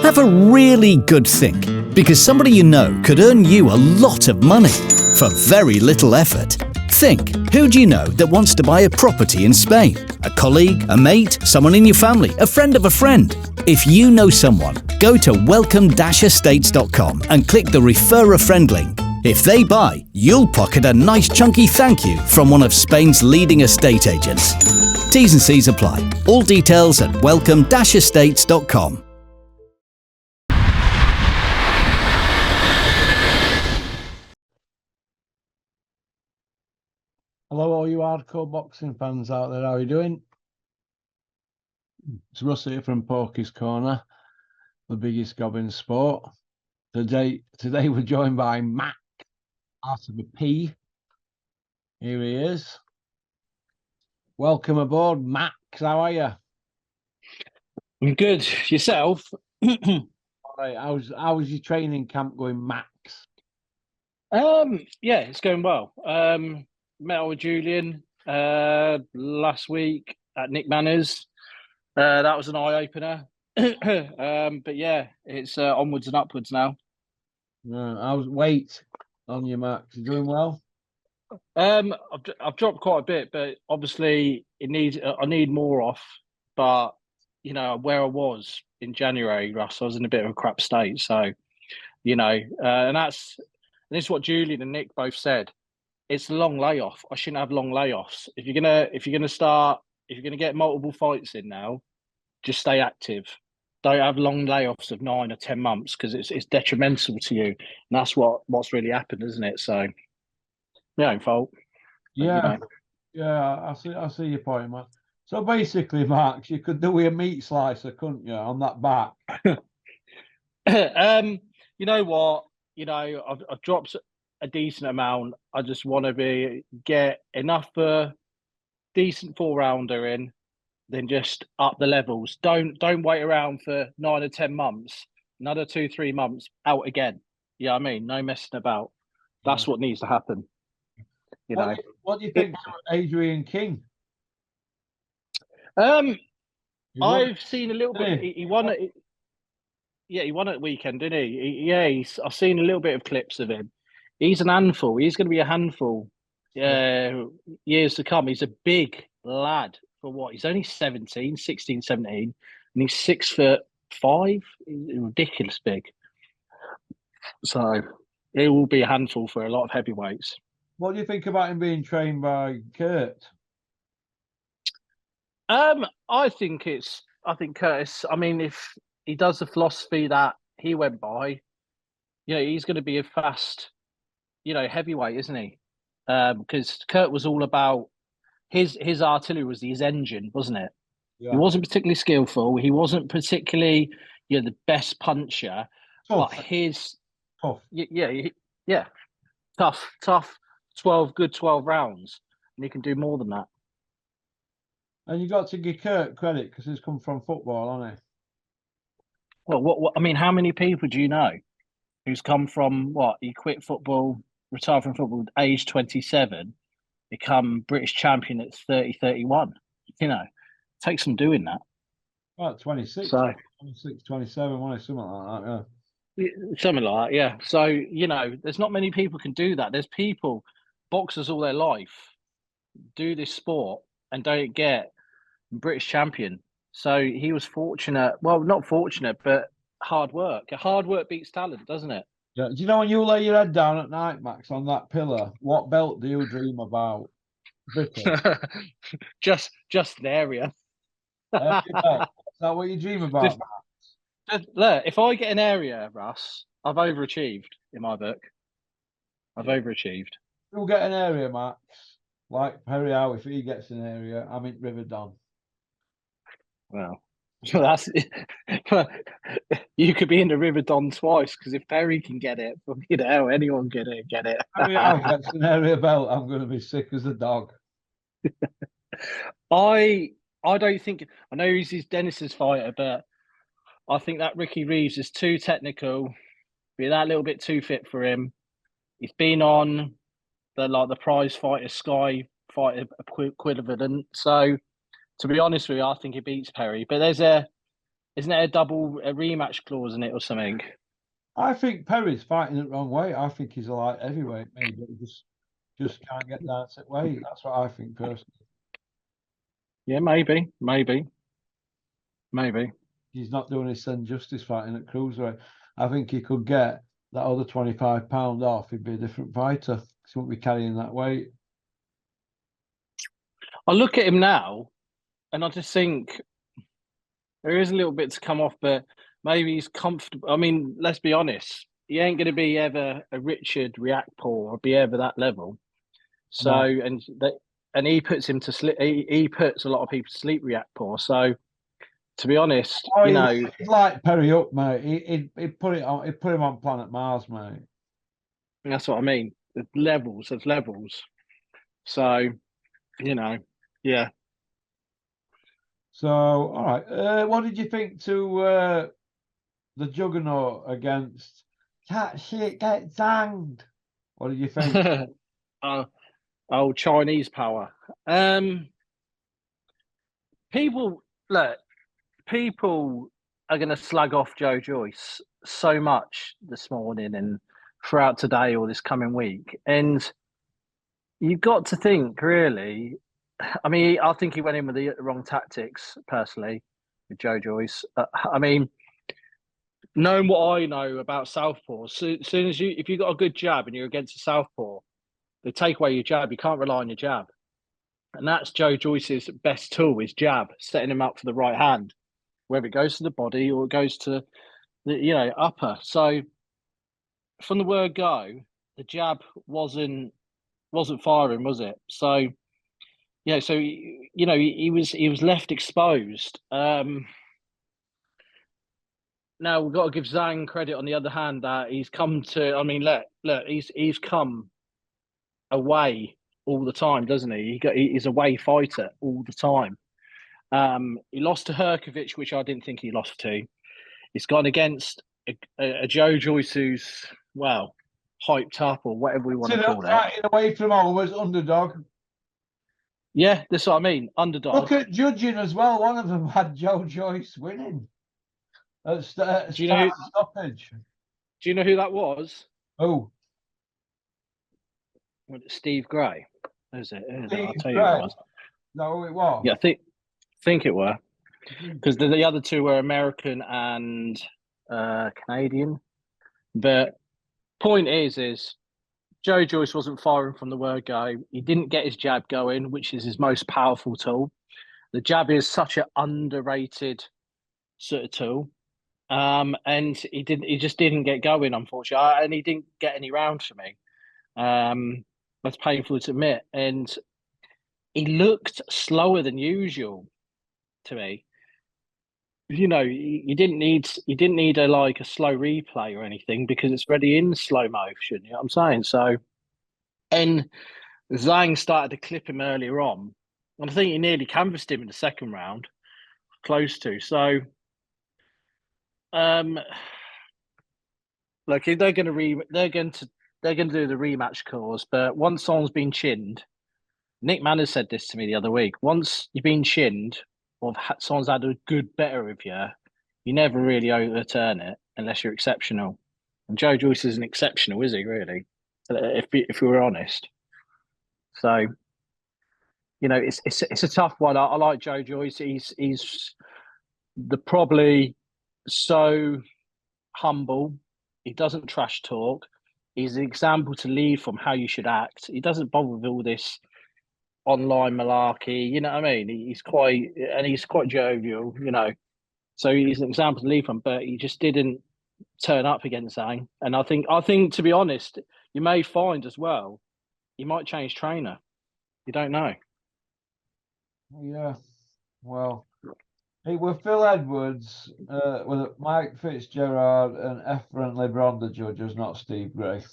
Have a really good think, because somebody you know could earn you a lot of money for very little effort. Think, who do you know that wants to buy a property in Spain? A colleague, a mate, someone in your family, a friend of a friend? If you know someone, go to welcome-estates.com and click the Refer a Friend link. If they buy, you'll pocket a nice chunky thank you from one of Spain's leading estate agents. T's and C's apply. All details at welcome-estates.com. Hello, all you hardcore boxing fans out there. How are you doing? It's Russ here from Porky's Corner, the biggest gob in sport. Today we're joined by Mac out of a P. Here he is. Welcome aboard, Max. How are you? I'm good. Yourself? All right. How was your training camp going, Max? Yeah, it's going well. Met up with Julian last week at Nick Manners. That was an eye opener. But yeah, it's onwards and upwards now. How's weight on you, Max? You doing well? I've dropped quite a bit, but obviously I need more off. But you know where I was in January, Russ, I was in a bit of a crap state. So you know, and this is what Julian and Nick both said. It's a long layoff. I shouldn't have long layoffs. If you're gonna get multiple fights in now, just stay active. Don't have long layoffs of 9 or 10 months because it's detrimental to you. And that's what's really happened, isn't it? So my own fault. Yeah, I see your point, man. So basically, Max, you could do with a meat slicer, couldn't you, on that back? You know what? You know, I've dropped a decent amount. I just want to get enough for decent 4-rounder in, then just up the levels. Don't wait around for 9 or 10 months. Another 2-3 months out again. You know what I mean? No messing about. That's what needs to happen. What do you think of Adrian King? I've seen a little bit. He won it. Yeah, he won at the weekend, didn't he? I've seen a little bit of clips of him. He's an handful. He's going to be a handful years to come. He's a big lad for what? He's only 16, 17, and he's 6'5". He's ridiculous big. So it will be a handful for a lot of heavyweights. What do you think about him being trained by Kurt? I think Curtis. I mean, if he does the philosophy that he went by, you know, he's going to be a fast, you know, heavyweight, isn't he? Because Kurt was all about his artillery was his engine, wasn't it? Yeah. He wasn't particularly skillful. He wasn't particularly, you know, the best puncher. Tough. But his tough. Yeah, tough. 12 rounds, and he can do more than that. And you got to give Kurt credit because he's come from football, hasn't he? Well, what I mean, how many people do you know who's come from what? He quit football, retired from football at age 27, become British champion at 30, 31. You know, it takes some doing that. Well, 26, 27, something like that, yeah. Something like that, yeah. So, you know, there's not many people can do that. There's people, boxers all their life, do this sport and don't get British champion. So he was fortunate. Well, not fortunate, but hard work. Hard work beats talent, doesn't it? Yeah. Do you know when you lay your head down at night, Max, on that pillar, what belt do you dream about? just an area. Is that what you dream about? Look, if I get an area, Russ, I've overachieved in my book. I've overachieved. You'll get an area, Max. Like Perry Howe, if he gets an area, I'm in Riverdon. Well, that's you could be in the Riverdon twice because if Perry can get it, you know, anyone can get it. Perry Howe gets an area belt, I'm going to be sick as a dog. I don't think I know he's Dennis's fighter, but I think that Ricky Reeves is too technical, be that little bit too fit for him. He's been on the prize fighter Sky fighter equivalent. So to be honest with you, I think he beats Perry. But there's isn't there a rematch clause in it or something? I think Perry's fighting it the wrong way. I think he's a light heavyweight, maybe, but he just can't get down to weight. That's what I think personally. Yeah, maybe. He's not doing his son justice fighting at cruiserweight. I think he could get that other £25 off. He'd be a different fighter. He wouldn't be carrying that weight. I look at him now, and I just think there is a little bit to come off, but maybe he's comfortable. I mean, let's be honest. He ain't going to be ever a Richard Riakporhe or be ever that level. So, No. and he puts him to sleep. He puts a lot of people to sleep, Riakporhe. So, to be honest, he'd light Perry up, mate. He'd put it on. He'd put him on planet Mars, mate. That's what I mean. There's levels. So, yeah. So, all right. What did you think to the Juggernaut against Cat Shit Get Zanged? What did you think? Chinese power. People are going to slag off Joe Joyce so much this morning and throughout today or this coming week, and you've got to think really. I mean, I think he went in with the wrong tactics personally with Joe Joyce. I mean, knowing what I know about southpaws, soon as if you got a good jab and you're against a southpaw, they take away your jab. You can't rely on your jab, and that's Joe Joyce's best tool: is jab, setting him up for the right hand, whether it goes to the body or it goes to the upper. So from the word go, the jab wasn't firing, was it? So yeah, so he was left exposed. Now we've got to give Zhang credit on the other hand that he's come to. I mean, look, he's come away all the time, doesn't he? He's a away fighter all the time. He lost to Herkovich, which I didn't think he lost to. He's gone against a Joe Joyce who's hyped up or whatever we want to call it. Fighting away from home as underdog. Yeah, that's what I mean. Underdog. Look at judging as well. One of them had Joe Joyce winning. Stoppage. Do you know who that was? Oh, Steve Gray. Who's it? I'll tell you Gray. who it was. No, it was. Yeah, I think it were, because the other two were American and Canadian. But point is Joe Joyce wasn't firing from the word go. He didn't get his jab going, which is his most powerful tool. The jab is such an underrated sort of tool. And he just didn't get going, unfortunately. And he didn't get any rounds for me. That's painful to admit. And he looked slower than usual to me. You didn't need a slow replay or anything because it's already in slow motion. You know what I'm saying? So, and Zhang started to clip him earlier on, and I think he nearly canvassed him in the second round, close to. So, look, they're going to do the rematch clause, but once someone's been chinned, Nick Manners said this to me the other week. Once you've been chinned, or someone's had a good better of you, you never really overturn it unless you're exceptional. And Joe Joyce isn't exceptional, is he? Really? If we were honest. So, it's a tough one. I like Joe Joyce. He's probably so humble. He doesn't trash talk. He's an example to lead from how you should act. He doesn't bother with all this online malarkey. You know what I mean? He's quite jovial. So he's an example to lead from. But he just didn't turn up against Zhang. And I think to be honest, you may find as well, he might change trainer. You don't know. Yeah. Well, it was Phil Edwards with Mike Fitzgerald and Efren LeBron the judges, not Steve Gray.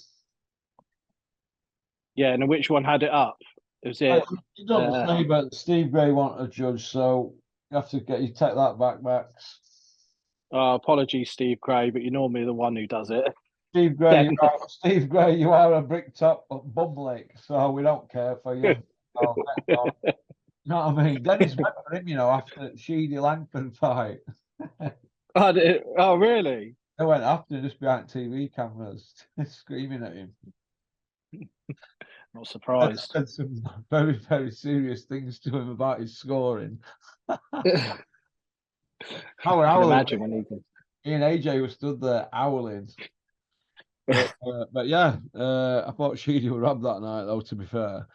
Yeah, and which one had it up? Was it? You don't say, but Steve Gray wanted a judge, so you have to take that back, Max. Apologies, Steve Gray, but you're normally the one who does it. Steve Gray, you are a brick top bumblick, so we don't care for you. You know what I mean? Dennis went for him, after Sheedy Langford fight. Oh, really? They went after just behind TV cameras, screaming at him. Not I surprised. said some very, very serious things to him about his scoring. I I was can howling. imagine when he did. He and AJ were stood there howling. But yeah, I thought Sheedy would rob that night, though, to be fair.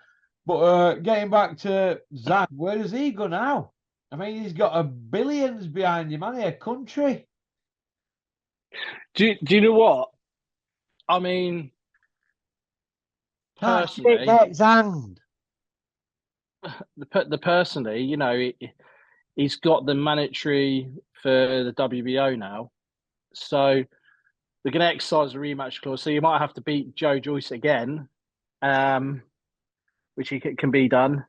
But getting back to Zach, where does he go now? I mean, he's got a billions behind him, hasn't he? A country. Do you know what? I mean, personally, Zang. personally, you know, he's got the mandatory for the WBO now, so they're going to exercise the rematch clause. So you might have to beat Joe Joyce again, which can be done,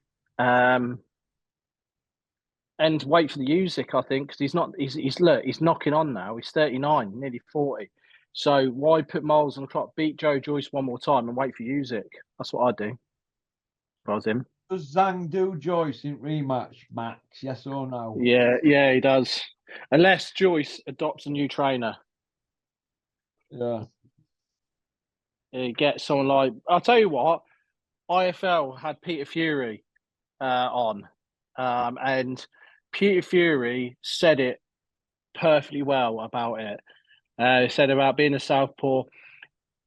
and wait for the Usyk. I think because he's not. He's knocking on now. He's 39, nearly 40. So why put miles on the clock? Beat Joe Joyce one more time and wait for Usyk. That's what I'd do if I was him. Does Zhang do Joyce in rematch, Max? Yes or no? Yeah, he does. Unless Joyce adopts a new trainer. Yeah. Get someone like, I'll tell you what, IFL had Peter Fury on, and Peter Fury said it perfectly well about it. He said about being a southpaw.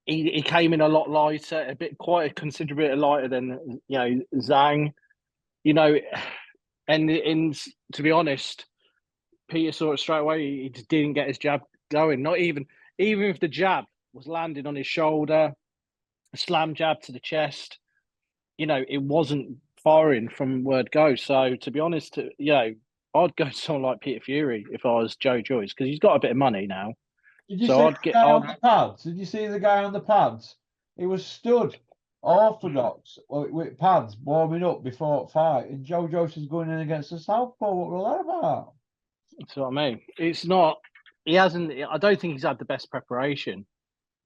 He came in a lot lighter, quite a considerable bit lighter than Zhang. You know, and to be honest, Peter saw it straight away. He just didn't get his jab going. Not even if the jab was landing on his shoulder, a slam jab to the chest. You know, it wasn't firing from word go. So to be honest, I'd go to someone like Peter Fury if I was Joe Joyce because he's got a bit of money now. Did you So see I'd the get. guy on the pads? Did you see the guy on the pads? He was stood orthodox with pads warming up before fight, and Joe Joyce is going in against the southpaw. What was that about? That's what I mean. It's not. He hasn't. I don't think he's had the best preparation.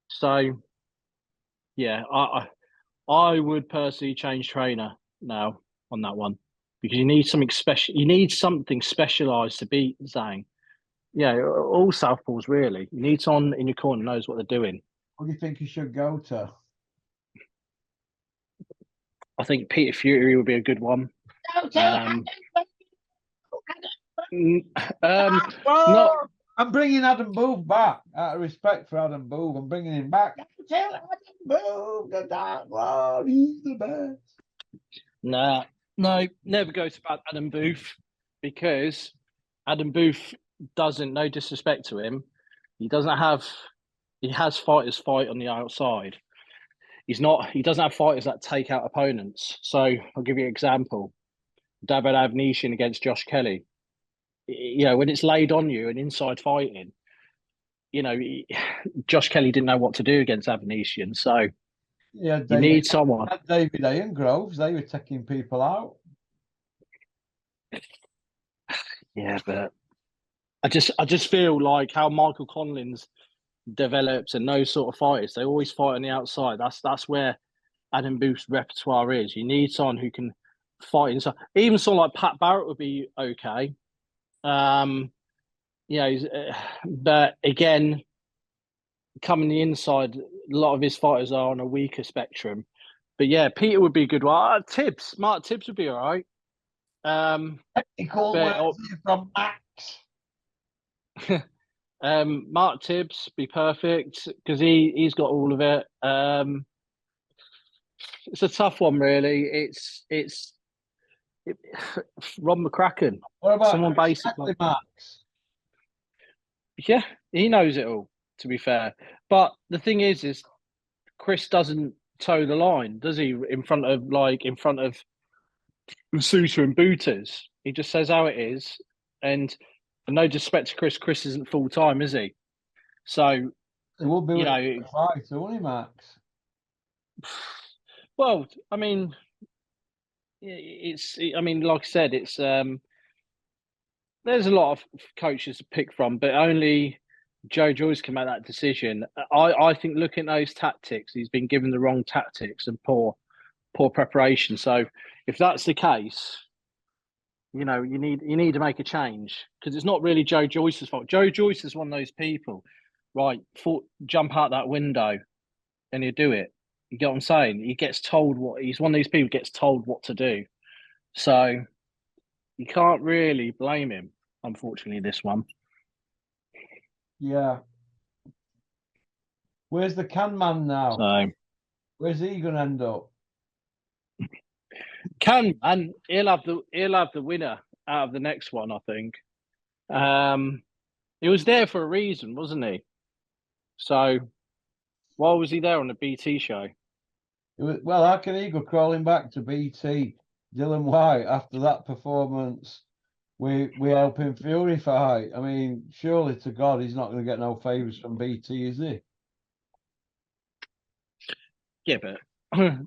So yeah, I would personally change trainer now on that one because you need something special. You need something specialised to beat Zhang. Yeah, all southpaws really. You need someone in your corner who knows what they're doing. What do you think he should go to? I think Peter Fury would be a good one. Not. I'm bringing Adam Booth back out of respect for Adam Booth. I'm bringing him back. Tell Adam Booth the Dark Lord, he's the best. Nah, no, never go to Adam Booth because Adam Booth doesn't. No disrespect to him, he doesn't have. He has fighters fight on the outside. He's not. He doesn't have fighters that take out opponents. So I'll give you an example: David Avnishin against Josh Kelly. You know, when it's laid on you and inside fighting, you know, Josh Kelly didn't know what to do against Avnishin. So Yeah, you need someone. David A and Groves, they were taking people out. Yeah, but I just feel like how Michael Conlin's develops and those sort of fighters, they always fight on the outside. That's where Adam Booth's repertoire is. You need someone who can fight inside. Even someone like Pat Barrett would be okay. But again, coming the inside, a lot of his fighters are on a weaker spectrum. But yeah, Peter would be a good one. Mark Tibbs would be all right. Technical words from Max. Mark Tibbs be perfect because he's got all of it. It's a tough one, really. It's Rob McCracken. What about someone basically Max? Yeah, he knows it all. To be fair, but the thing is Chris doesn't toe the line, does he? In front of Suter and Booters, he just says how it is. And no disrespect to Chris isn't full time, is he? So it will be, you know, fight, won't he, Max? Well, I mean, like I said, it's there's a lot of coaches to pick from, but only Joe Joyce can make that decision. I think looking at those tactics, he's been given the wrong tactics and poor preparation. So if that's the case, you know, you need to make a change because it's not really Joe Joyce's fault. Joe Joyce is one of those people, right? Jump out that window, and he'll do it. You get what I'm saying? He gets told what he's one of these people who gets told what to do. So you can't really blame him, unfortunately. This one. Yeah. Where's the can man now? So Where's he gonna end up? and he'll have the winner out of the next one, I think. He was there for a reason, wasn't he? So why was he there on the BT show? Well, how can he go crawling back to BT, Dylan White, after that performance? We help him Fury fight. I mean, surely to God, he's not going to get no favours from BT, is he? Yeah, but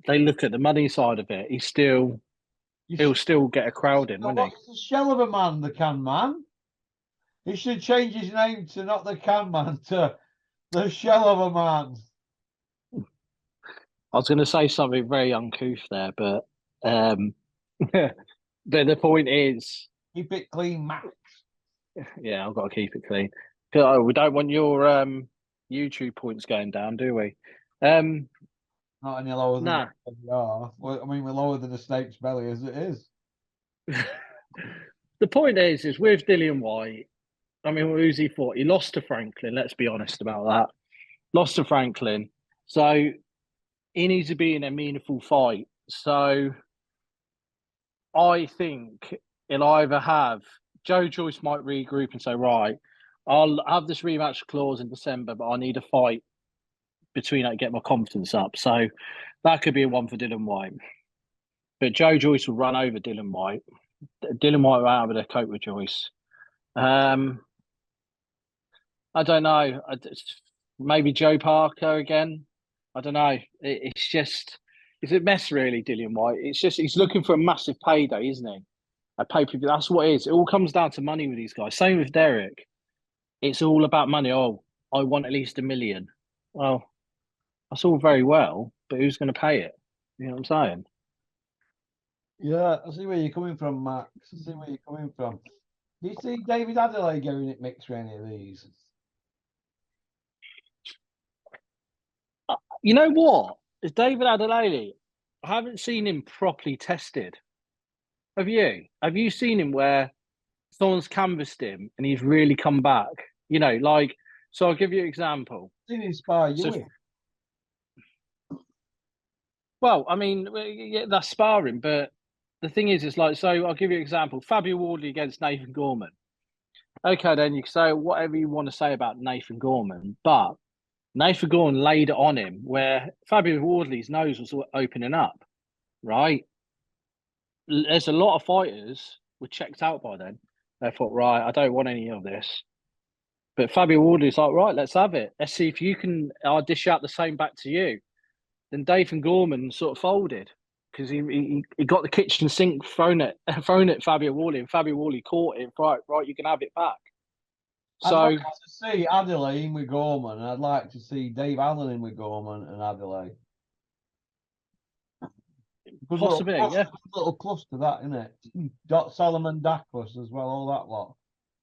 they look at the money side of it. He'll still get a crowd in, won't he? What's the shell of a man, the can man? He should change his name to not the can man, to the shell of a man. I was going to say something very uncouth there, but but the point is, Keep it clean, Max. yeah, I've got to keep it clean. We don't want your YouTube points going down, do we? Not any lower than Nah. we are. Well, I mean, we're lower than a snake's belly as it is. The point is with Dillian White, I mean, who's he fought? He lost to Franklin. Let's be honest about that. Lost to Franklin. So he needs to be in a meaningful fight. So I think he'll either have Joe Joyce might regroup and say, right, I'll have this rematch clause in December, but I need a fight between that to get my confidence up. So that could be a one for Dylan White. But Joe Joyce will run over Dylan White. Dylan White will out of the coat with Joyce. I don't know. Maybe Joe Parker again. I don't know. It's a mess, really, Dillian White. It's just he's looking for a massive payday, isn't he? A pay-per-view. That's what it is. It all comes down to money with these guys. Same with Derek. It's all about money. Oh, I want at least $1 million. Well, that's all very well, but who's going to pay it? You know what I'm saying? Yeah, I see where you're coming from, Max. I see where you're coming from. Do you see David Adelaide getting it mixed for any of these? You know what? Is David Adelaide? I haven't seen him properly tested. Have you? Have you seen him where someone's canvassed him and he's really come back? You know, like, so I'll give you an example. I've seen him spar you with. Well, I mean, yeah, that's sparring, but the thing is, it's like, so I'll give you an example. Fabio Wardley against Nathan Gorman. Okay, then you can say whatever you want to say about Nathan Gorman, but Nathan Gorman laid it on him where Fabio Wardley's nose was opening up, right? There's a lot of fighters were checked out by then. They thought, right, I don't want any of this. But Fabio Wardley's like, right, let's have it. Let's see if you can. I'll dish out the same back to you. Then Nathan Gorman sort of folded because he got the kitchen sink thrown at Fabio Wardley, and Fabio Wardley caught it. Right, you can have it back. So I'd like to see Adelaide with Gorman, and I'd like to see Dave Allen in with Gorman and Adelaide. Possibly, yeah. Little cluster that, isn't it? Dot Solomon Dacus as well, all that lot.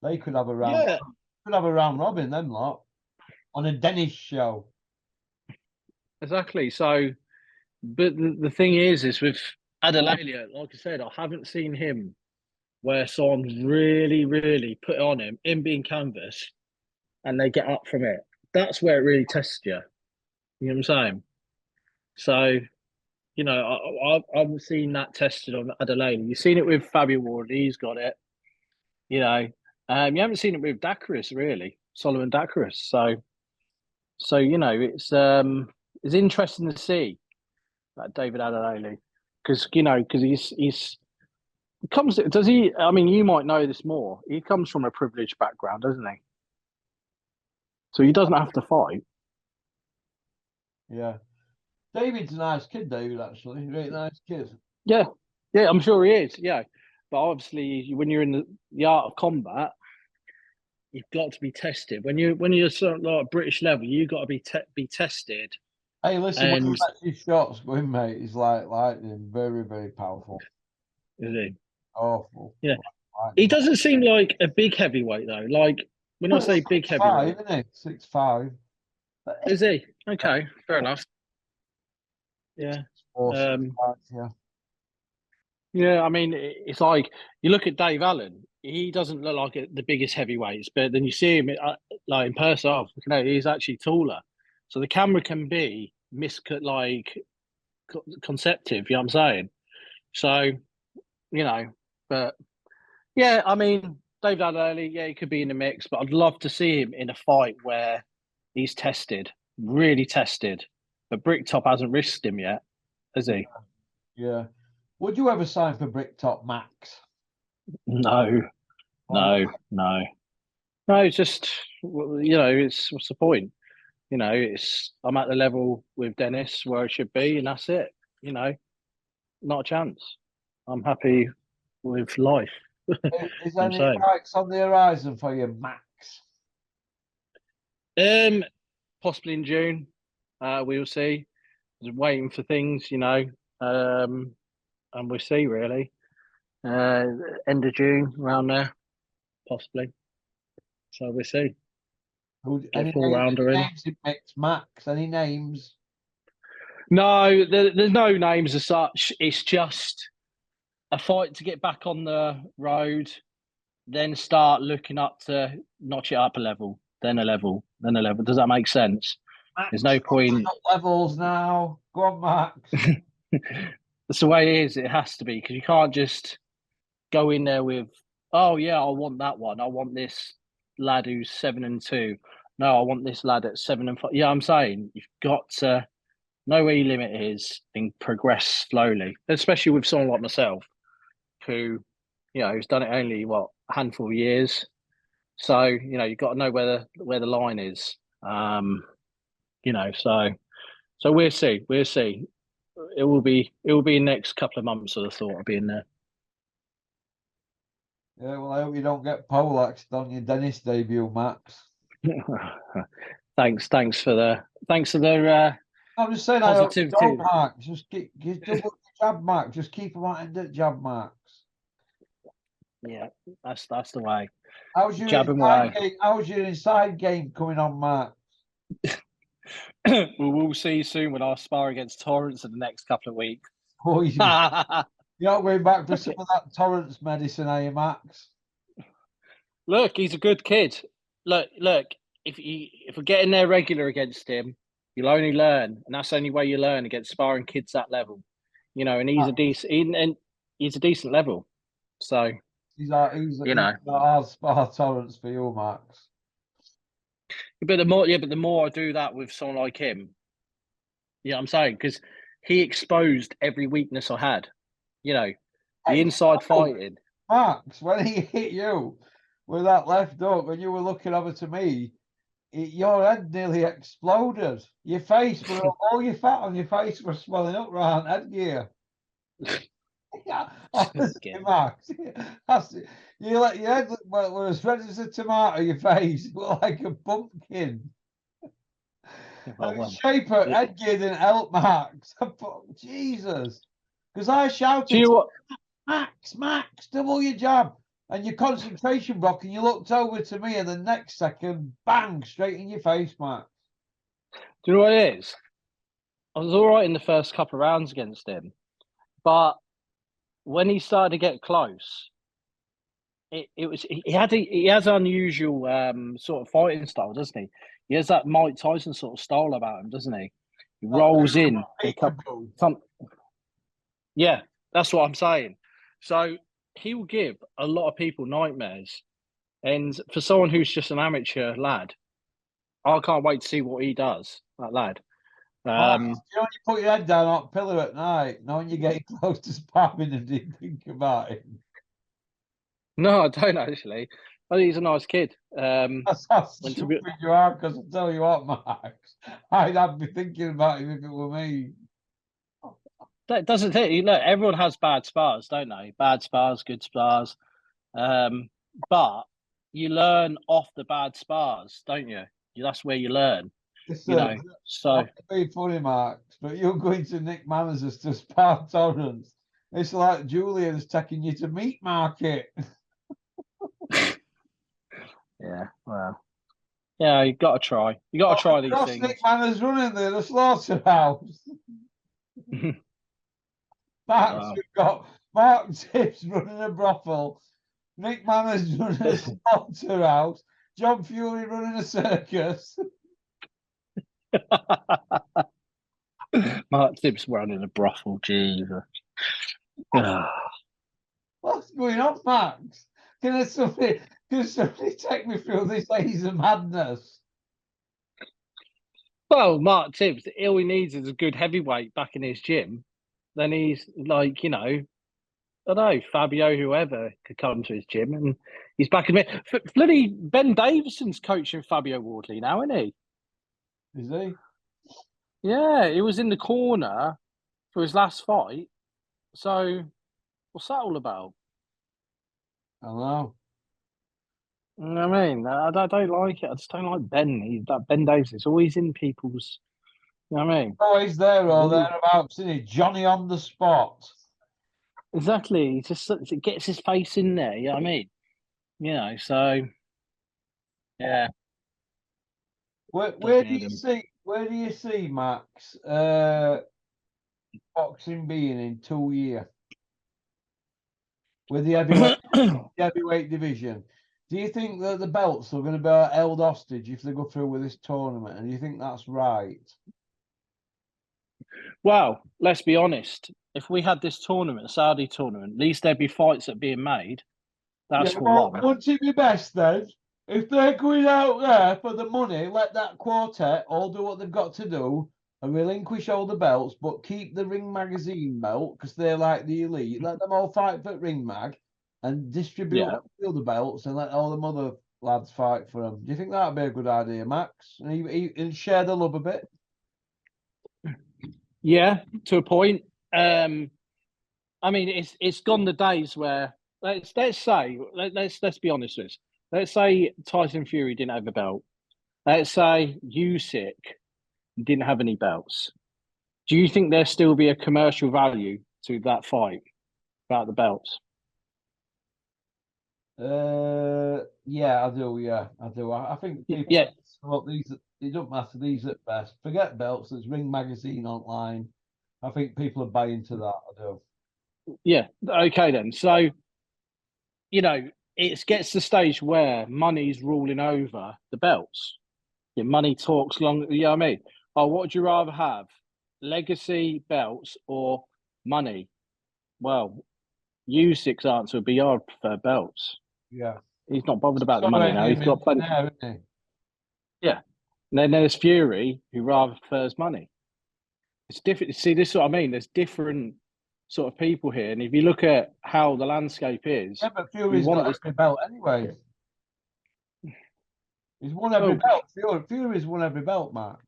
They could have a round. Yeah. Could have a round robin, them lot, on a Dennis show. Exactly. So, but the thing is with Adelaide, like I said, I haven't seen him where someone's really, really put on him being canvas, and they get up from it. That's where it really tests you. You know what I'm saying? So, you know, I've seen that tested on Adelaide. You've seen it with Fabio Ward. He's got it. You know, you haven't seen it with Dakaris, really, Solomon Dakaris. So you know, it's interesting to see that David Adelaide because he's comes. Does he? I mean, you might know this more. He comes from a privileged background, doesn't he? So he doesn't have to fight. Yeah. David's a nice kid, David, actually. Very nice kid. Yeah, I'm sure he is. Yeah, but obviously, when you're in the art of combat, you've got to be tested. When you're sort of like British level, you've got to be tested. Hey, listen, when he lets his shots go in, mate, he's like lightning, very, very powerful. Is he? Awful. Yeah. Like, He doesn't seem like a big heavyweight though. Like when I well, say he's big 6'5", heavyweight, isn't he? 6'5". is he? Okay, fair enough. Yeah. Or Um, 6'5", yeah. yeah, I mean, it's like you look at Dave Allen. He doesn't look like the biggest heavyweights, but then you see him like in person. Oh, you know, he's actually taller. So the camera can be conceptive. You know what I'm saying? So you know, but yeah, I mean, David Allen, yeah, he could be in the mix, but I'd love to see him in a fight where he's tested, really tested. But Bricktop hasn't risked him yet, has he? Yeah. Would you ever sign for Bricktop Max? No, Why not? no. It's just it's what's the point? It's I'm at the level with Dennis where I should be, and that's it. You know, not a chance. I'm happy with life. Is I'm any saying, fights on the horizon for you, Max? um, possibly in June, we'll see. Just waiting for things, and we'll see really. Uh, End of June, around there, possibly. So we'll see. Get a full rounder Any in. names in mix, Max? Any names? No, there's no names as such. It's just a fight to get back on the road, then start looking up to notch it up a level, then a level, then a level. Does that make sense? Max, There's no point. up levels now. Go on, Max. That's the way it is. It has to be because you can't just go in there with, oh yeah, I want that one. I want this lad who's 7-2. No, I want this lad at 7-5. Yeah, I'm saying you've got to know where your limit is and progress slowly, especially with someone like myself who, who's done it only a handful of years. So you've got to know where the line is. So we'll see. We'll see. It will be next couple of months. I thought I'd be in there. Yeah, well, I hope you don't get poleaxed on your Dennis debut, Max. Thanks for the I'm just saying, I hope you positivity. don't, Max. Just double your jab, Max. Just keep them at the jab, Max. Yeah, that's the way. How's your Jabbing inside away. game? How's your inside game coming on, Max? We'll see you soon when I spar against Torrance in the next couple of weeks. Oh, you're not going back for some of that Torrance medicine, are you, Max? Look, he's a good kid. Look. If we're getting there regular against him, you'll only learn, and that's the only way you learn against sparring kids that level. And he's a decent level. So He's a hard spar Torrance for you, Max. but the more I do that with someone like him, I'm saying, because he exposed every weakness I had. The inside fighting. Max, when he hit you with that left hook, when you were looking over to me, your head nearly exploded. Your face were all your fat on your face were swelling up around headgear. Yeah, honestly, Max. Your head were as red as a tomato. Your face looked like a pumpkin. Shape of headgear didn't help, Max. Jesus, because I shouted, Do you know what? Max, double your jab. And your concentration broke, and you looked over to me, and the next second, bang, straight in your face, Max. Do you know what it is? I was all right in the first couple of rounds against him, but when he started to get close, he has unusual sort of fighting style, doesn't he? He has that Mike Tyson sort of style about him, doesn't he? He rolls in. Yeah, that's what I'm saying. So he will give a lot of people nightmares. And for someone who's just an amateur lad, I can't wait to see what he does, that lad. You put your head down on a pillow at night, knowing you're getting close to sparring and you think about it. No, I don't actually. I think he's a nice kid. That's how stupid you are, because I'll tell you what, Max, I'd be thinking about him if it were me. That doesn't it? Look, everyone has bad spars, don't they? Bad spars, good spars. But you learn off the bad spars, don't you? That's where you learn. Listen, so not to be funny, Max, but you're going to Nick Manners to spar Torrance. It's like Julian's taking you to meat market. Yeah, well, yeah, you got to try. You got to try these Cross things. Nick Manners running there, the slaughterhouse. Max, Wow. we've got Mark Tibbs running a brothel, Nick Manners running a slaughterhouse, John Fury running a circus. Mark Tibbs running a brothel, Jesus. What's going on, Max? Can somebody take me through this haze of madness? Well, Mark Tibbs, all he needs is a good heavyweight back in his gym. Then he's like, I don't know, Fabio, whoever could come to his gym, and he's back in it. Bloody Ben Davison's coaching Fabio Wardley now, isn't he? Is he? Yeah, he was in the corner for his last fight. So, what's that all about? I know. You know what I mean? I don't like it. I just don't like Ben. That Ben Davis is always in people's. You know what I mean? Always there or Ooh. thereabouts, isn't he? Johnny on the spot. Exactly. He just it gets his face in there. You know what I mean? So yeah. Where Doesn't do hit you him. see? Where do you see Max? Boxing being in 2 years with the heavyweight division. Do you think that the belts are going to be held hostage if they go through with this tournament? And do you think that's right? Well, let's be honest. If we had this tournament, Saudi tournament, at least there'd be fights that are being made. That's for well, one. wouldn't it be best then? If they're going out there for the money, let that quartet all do what they've got to do and relinquish all the belts, but keep the Ring Magazine belt because they're like the elite. Let them all fight for Ring Mag and distribute all the other belts and let all the other lads fight for them. Do you think that'd be a good idea, Max? And share the love a bit? Yeah, to a point. I mean, it's gone the days where let's say let's be honest with this. Let's say Tyson Fury didn't have a belt. Let's say Usyk didn't have any belts. Do you think there still be a commercial value to that fight about the belts? Yeah, I do. Yeah, I do. I think people. Yeah. Well, it don't matter. These at best. Forget belts. There's Ring Magazine online. I think people are buying to that. I do. Yeah. Okay then. So, it gets to the stage where money's ruling over the belts. Yeah, money talks long. You know what I mean? Oh, what would you rather have? Legacy belts or money? Well, Usyk's answer would be I prefer belts. Yeah. He's not bothered about the Sorry, money now. He's got plenty. there, isn't Yeah. And then there's Fury, who rather prefers money. It's different. See, this is what I mean. There's different sort of people here. And if you look at how the landscape is, Yeah, but Fury's got every belt anyway. He's won every belt. Fury's won every belt, Max.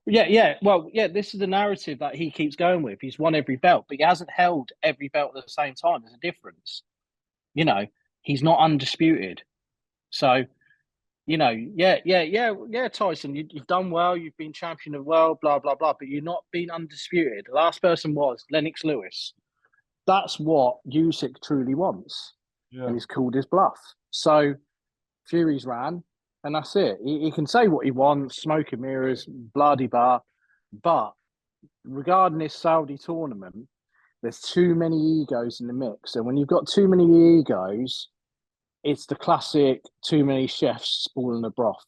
Yeah. Well, yeah, this is the narrative that he keeps going with. He's won every belt, but he hasn't held every belt at the same time. There's a difference. He's not undisputed. So, Tyson, you've done well. You've been champion of the world, blah, blah, blah, but you're not been undisputed. The last person was Lennox Lewis. That's what Usyk truly wants. Yeah. And he's called his bluff. So Fury's ran, and that's it. He can say what he wants, smoke and mirrors, blah-de-blah. But regarding this Saudi tournament, there's too many egos in the mix. And when you've got too many egos, it's the classic too many chefs spoiling the broth.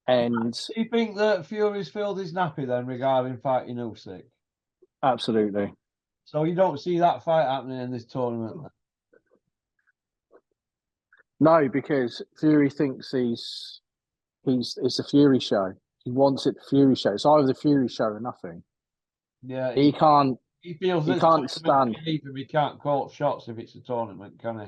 And do you think that Fury's filled his nappy then regarding fighting Usyk? Absolutely. So you don't see that fight happening in this tournament then? No, because Fury thinks it's a Fury show. He wants it the Fury show. It's either the Fury show or nothing. Yeah, he can't. He feels he can't stand. He can't call shots if it's a tournament, can he?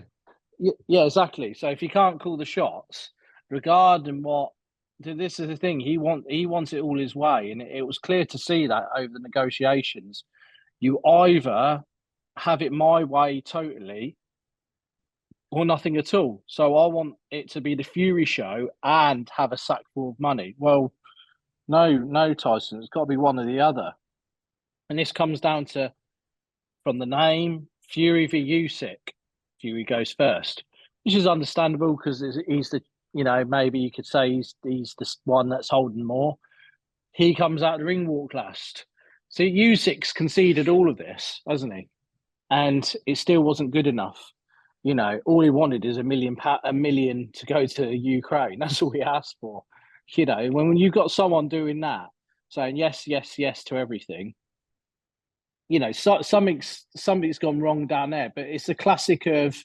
Yeah, exactly. So if he can't call the shots, regarding what, this is the thing. He wants it all his way, and it was clear to see that over the negotiations. You either have it my way totally, or nothing at all. So I want it to be the Fury show and have a sack full of money. Well, no, Tyson. It's got to be one or the other. And this comes down to from the name, Fury v Usyk. Fury goes first, which is understandable because he's the, maybe you could say he's the one that's holding more. He comes out the ring walk last. So Usyk's conceded all of this, hasn't he? And it still wasn't good enough. All he wanted is a million to go to Ukraine. That's all he asked for. When you've got someone doing that, saying yes, yes, yes to everything, something's gone wrong down there. But it's a classic of,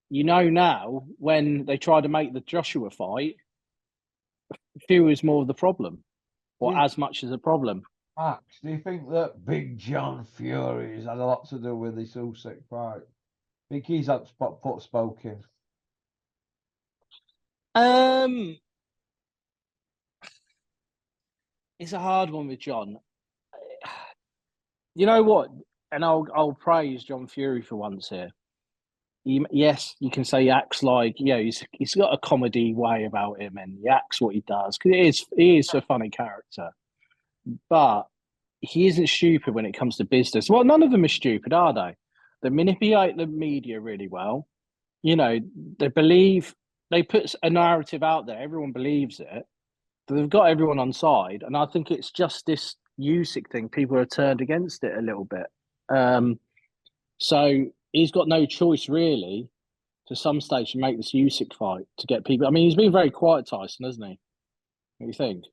now when they try to make the Joshua fight, Fury is more of the problem, or as much as a problem. Max, do you think that Big John Fury has had a lot to do with this Usyk fight? I think he's had put spoken. It's a hard one with John. You know what? And I'll praise John Fury for once here. Yes, you can say he acts like, he's got a comedy way about him, and he acts what he does because he is a funny character. But he isn't stupid when it comes to business. Well, none of them are stupid, are they? They manipulate the media really well. They put a narrative out there. Everyone believes it. They've got everyone on side. And I think it's just this Usyk thing. People are turned against it a little bit. So he's got no choice, really, to some stage to make this Usyk fight to get people. I mean, he's been very quiet, Tyson, hasn't he? What do you think?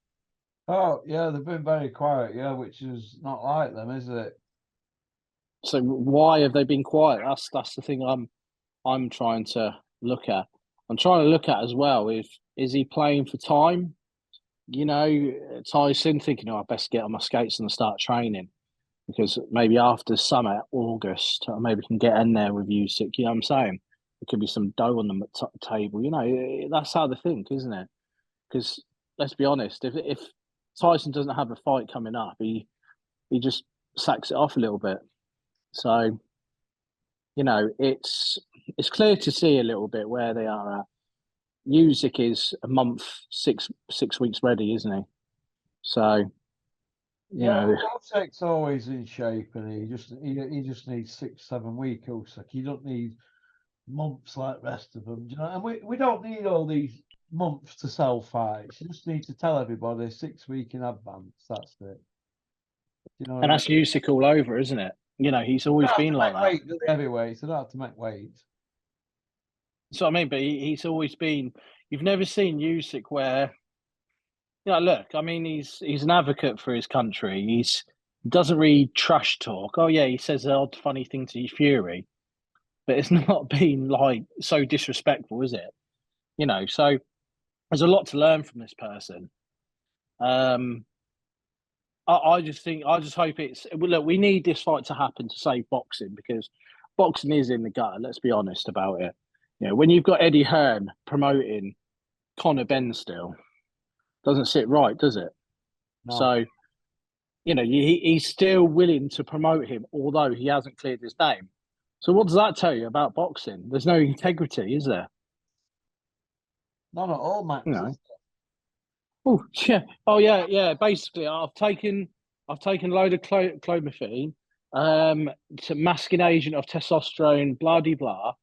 Oh, yeah, they've been very quiet, which is not like them, is it? So why have they been quiet? That's the thing I'm trying to look at. I'm trying to look at as well, is he playing for time? Tyson thinking, I best get on my skates and start training because maybe after summer, August, I maybe can get in there with Usyk. You know what I'm saying? There could be some dough on the table. That's how they think, isn't it? Because let's be honest, if Tyson doesn't have a fight coming up, he just sacks it off a little bit. So, it's clear to see a little bit where they are at. Usyk is a month, 6 weeks ready, isn't he? So, Usyk's always in shape, and he just needs 6-7 weeks. Usyk, he don't need months like the rest of them. And we don't need all these months to sell fights. You just need to tell everybody 6 weeks in advance. That's it. And that's Usyk all over, isn't it? He's always been like that. Weight, heavyweight, so don't have to make weight. So I mean, but he's always been. You've never seen Usyk where, look. I mean, he's an advocate for his country. He doesn't really trash talk. Oh yeah, he says an odd, funny thing to Fury, but it's not been like so disrespectful, is it? So there's a lot to learn from this person. I just hope it's. Look, we need this fight to happen to save boxing because boxing is in the gutter. Let's be honest about it. When you've got Eddie Hearn promoting Conor Benn still, doesn't sit right, does it? No. So, he's still willing to promote him, although he hasn't cleared his name. So what does that tell you about boxing? There's no integrity, is there? Not at all, Max. Oh yeah, yeah. Basically, I've taken a load of clomiphene, to masking agent of testosterone, blah de blah.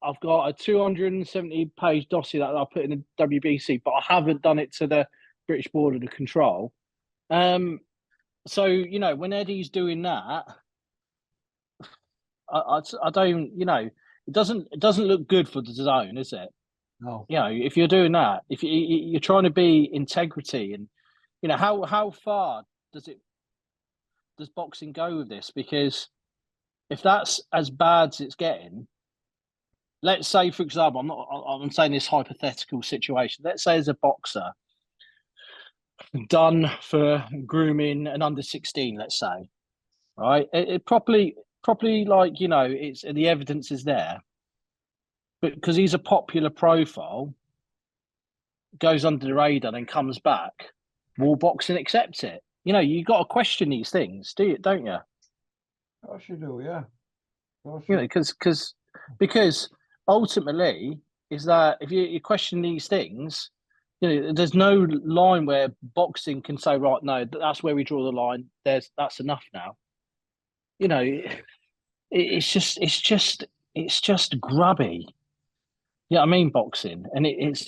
I've got a 270-page dossier that I'll put in the WBC, but I haven't done it to the British Board of Control. So when Eddie's doing that, I don't. It doesn't look good for the zone, is it? No. If you're doing that, if you're trying to be integrity, and how far does boxing go with this? Because if that's as bad as it's getting, let's say, for example, I'm saying this hypothetical situation. Let's say there's a boxer done for grooming an under 16, let's say, right? It properly like, it's the evidence is there. But because he's a popular profile, goes under the radar and comes back, will boxing accept it? You got to question these things, don't you? Of course you do, yeah. Because ultimately, is that if you question these things, there's no line where boxing can say, right, no, that's where we draw the line. That's enough now. You know, it's just grubby. Yeah, I mean boxing, and it's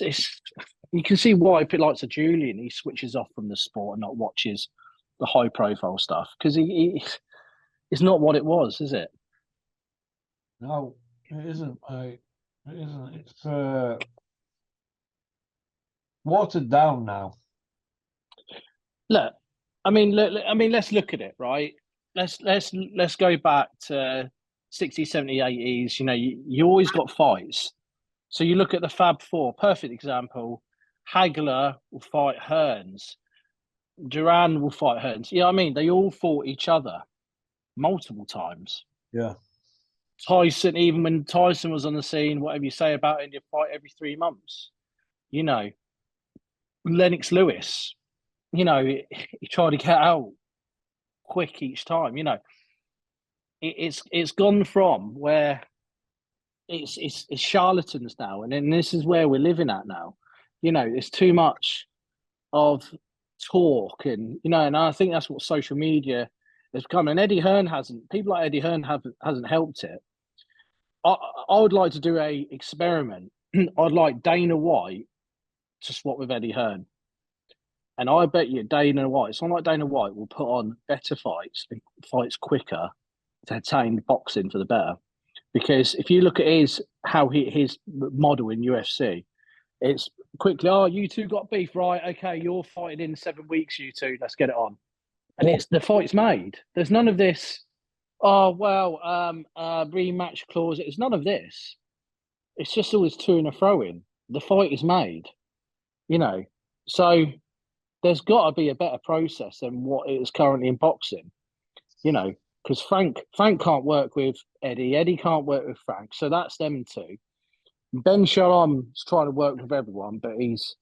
you can see why people like Sir Julian, he switches off from the sport and not watches the high profile stuff because it's not what it was, is it? No, it isn't, mate. It isn't. It's watered down now. Look, let's look at it, right? Let's go back to 60s, 70s, 80s. You know, you always got fights. So you look at the Fab Four, perfect example. Hagler will fight Hearns. Duran will fight Hearns. You know what I mean? They all fought each other multiple times. Yeah. Tyson, even when Tyson was on the scene, whatever you say about it, you fight every 3 months. You know, Lennox Lewis, you know, he tried to get out quick each time. You know, it's gone from where it's charlatans now, and then this is where we're living at now. You know, there's too much of talk, and you know, and I think that's what social media has become. And Eddie Hearn hasn't. People like Eddie Hearn hasn't helped it. I would like to do a experiment. I'd like Dana White to swap with Eddie Hearn. And I bet you Dana White, someone like Dana White will put on better fights and fights quicker to attain boxing for the better. Because if you look at his model in UFC, it's quickly, oh, you two got beef, right? Okay, you're fighting in 7 weeks, you two, let's get it on. And it's the fight's made. There's none of this, oh well, rematch clause. It's none of this. It's just always to and fro in. The fight is made, you know. So there's got to be a better process than what is currently in boxing, you know, because Frank can't work with Eddie. Eddie can't work with Frank. So that's them two. Ben Shalom's trying to work with everyone, but he's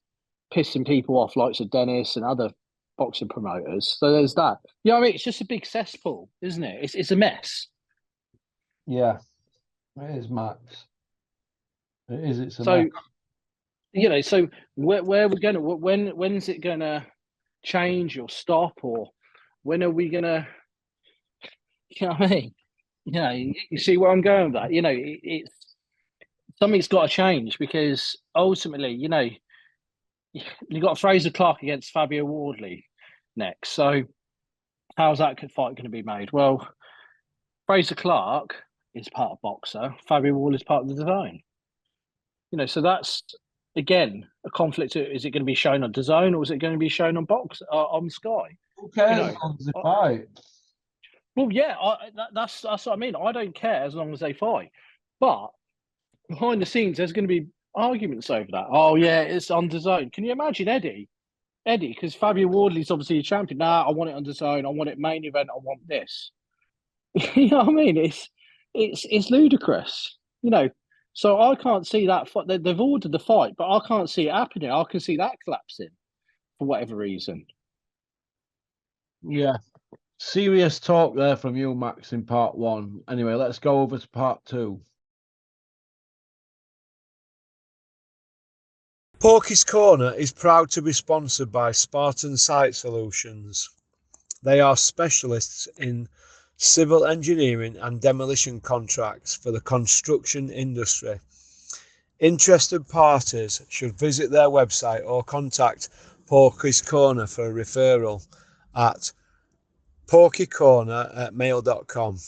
pissing people off, like Sir Dennis and other boxing promoters. So there's that. You know what I mean? It's just a big cesspool, isn't it? It's a mess. Yeah, it is, Max. It is. It's a So, mess. you know, so where are we going to, when's it going to change or stop, or when are we going to, you know what I mean? You know, you see where I'm going with that. You know, it's something's got to change because ultimately, you know, you got Fraser Clark against Fabio Wardley next. So how's that fight going to be made? Well, Fraser Clark is part of Boxer. Fabio Wardley is part of the Design. You know, so that's again a conflict. Is it going to be shown on DAZN or is it going to be shown on on Sky? Who cares You know, as long as they fight? Well, yeah, that's what I mean. I don't care as long as they fight, but behind the scenes, there's going to be arguments over that. Oh yeah, it's on DAZN. Can you imagine Eddie? Because Fabio Wardley's obviously a champion. Nah, I want it on DAZN. I want it main event. I want this. You know what I mean? It's ludicrous. You know, so I can't see that. They've ordered the fight, but I can't see it happening. I can see that collapsing for whatever reason. Yeah. Serious talk there from you, Max, in part 1. Anyway, let's go over to part 2. Porky's Corner is proud to be sponsored by Spartan Site Solutions. They are specialists in civil engineering and demolition contracts for the construction industry. Interested parties should visit their website or contact Porky's Corner for a referral at porkycorner@mail.com.